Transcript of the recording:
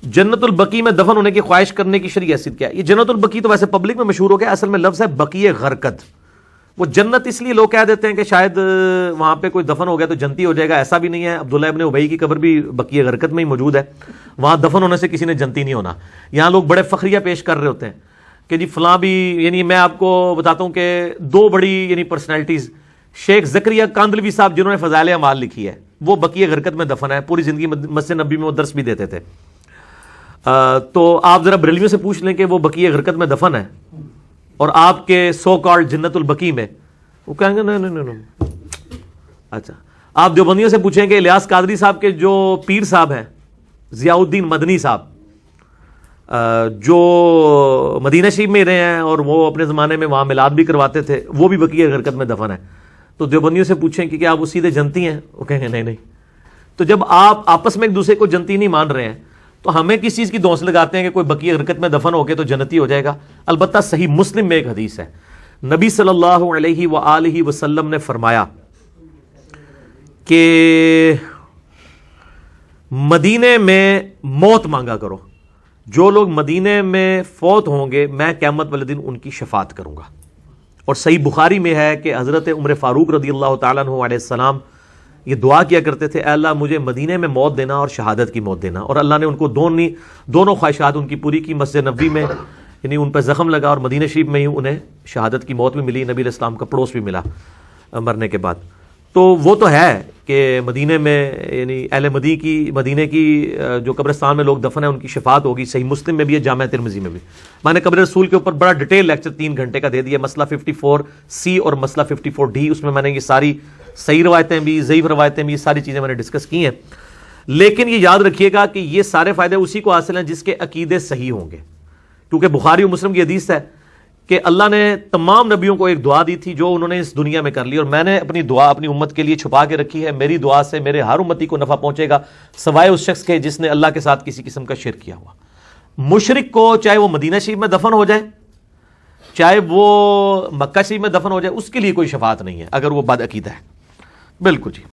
جنت البقی میں دفن ہونے کی خواہش کرنے کی شرعی حیثیت کیا ہے؟ یہ جنت البقی تو ویسے پبلک میں مشہور ہو گیا، اصل میں لفظ ہے بقیع غرقد. وہ جنت اس لیے لوگ کہہ دیتے ہیں کہ شاید وہاں پہ کوئی دفن ہو گیا تو جنتی ہو جائے گا، ایسا بھی نہیں ہے. عبداللہ ابن ابی کی قبر بھی بقیع غرقد میں ہی موجود ہے، وہاں دفن ہونے سے کسی نے جنتی نہیں ہونا. یہاں لوگ بڑے فخریہ پیش کر رہے ہوتے ہیں کہ جی فلاں بھی، یعنی میں آپ کو بتاتا ہوں کہ دو بڑی یعنی پرسنالٹیز، شیخ زکریا کاندلوی صاحب جنہوں نے فضائل اعمال لکھی ہے، وہ بقیع غرقد میں دفن ہے، پوری زندگی مسجد نبی میں وہ درس بھی دیتے تھے. تو آپ ذرا بریلویوں سے پوچھ لیں کہ وہ بقیع غرقد میں دفن ہے اور آپ کے سو کالڈ جنت البقی میں، وہ کہیں گے نہیں. اچھا آپ دیوبندیوں سے پوچھیں کہ الیاس قادری صاحب کے جو پیر صاحب ہیں ضیاء الدین مدنی صاحب، جو مدینہ شریف میں رہے ہیں اور وہ اپنے زمانے میں وہاں میلاد بھی کرواتے تھے، وہ بھی بقیع غرقد میں دفن ہے. تو دیوبندیوں سے پوچھیں کہ کیا آپ وہ سیدھے جنتی ہیں؟ وہ کہیں گے نہیں. تو جب آپ آپس میں ایک دوسرے کو جنتی نہیں مان رہے ہیں تو ہمیں کس چیز کی دوس لگاتے ہیں کہ کوئی بقیع غرقد میں دفن ہو کے تو جنتی ہو جائے گا؟ البتہ صحیح مسلم میں ایک حدیث ہے، نبی صلی اللہ علیہ وآلہ وسلم نے فرمایا کہ مدینے میں موت مانگا کرو، جو لوگ مدینے میں فوت ہوں گے میں قیامت والے دن ان کی شفاعت کروں گا. اور صحیح بخاری میں ہے کہ حضرت عمر فاروق رضی اللہ تعالیٰ عنہ علیہ السلام یہ دعا کیا کرتے تھے، اے اللہ مجھے مدینے میں موت دینا اور شہادت کی موت دینا. اور اللہ نے ان کو دونوں خواہشات ان کی پوری کی. مسجد نبوی میں یعنی ان پہ زخم لگا اور مدینہ شریف میں ہی انہیں شہادت کی موت بھی ملی، نبی علیہ السلام کا پڑوس بھی ملا مرنے کے بعد. تو وہ تو ہے کہ مدینے میں یعنی اہل مدینے کی جو قبرستان میں لوگ دفن ہیں ان کی شفاعت ہوگی. صحیح مسلم میں بھی ہے، جامعہ ترمذی میں بھی. میں نے قبر رسول کے اوپر بڑا ڈیٹیل لیکچر 3 گھنٹے کا دے دیا، مسئلہ 54C اور مسئلہ 54D. اس میں میں نے یہ ساری صحیح روایتیں بھی، ضعیف روایتیں بھی، یہ ساری چیزیں میں نے ڈسکس کی ہیں. لیکن یہ یاد رکھیے گا کہ یہ سارے فائدے اسی کو حاصل ہیں جس کے عقیدے صحیح ہوں گے، کیونکہ بخاری و مسلم کی حدیث ہے کہ اللہ نے تمام نبیوں کو ایک دعا دی تھی جو انہوں نے اس دنیا میں کر لی، اور میں نے اپنی دعا اپنی امت کے لیے چھپا کے رکھی ہے. میری دعا سے میرے ہر امتی کو نفع پہنچے گا سوائے اس شخص کے جس نے اللہ کے ساتھ کسی قسم کا شرک کیا ہوا. مشرک کو چاہے وہ مدینہ شریف میں دفن ہو جائے چاہے وہ مکہ شریف میں دفن ہو جائے، اس کے لیے کوئی شفاعت نہیں ہے اگر وہ بد عقیدہ ہے. بالکل جی.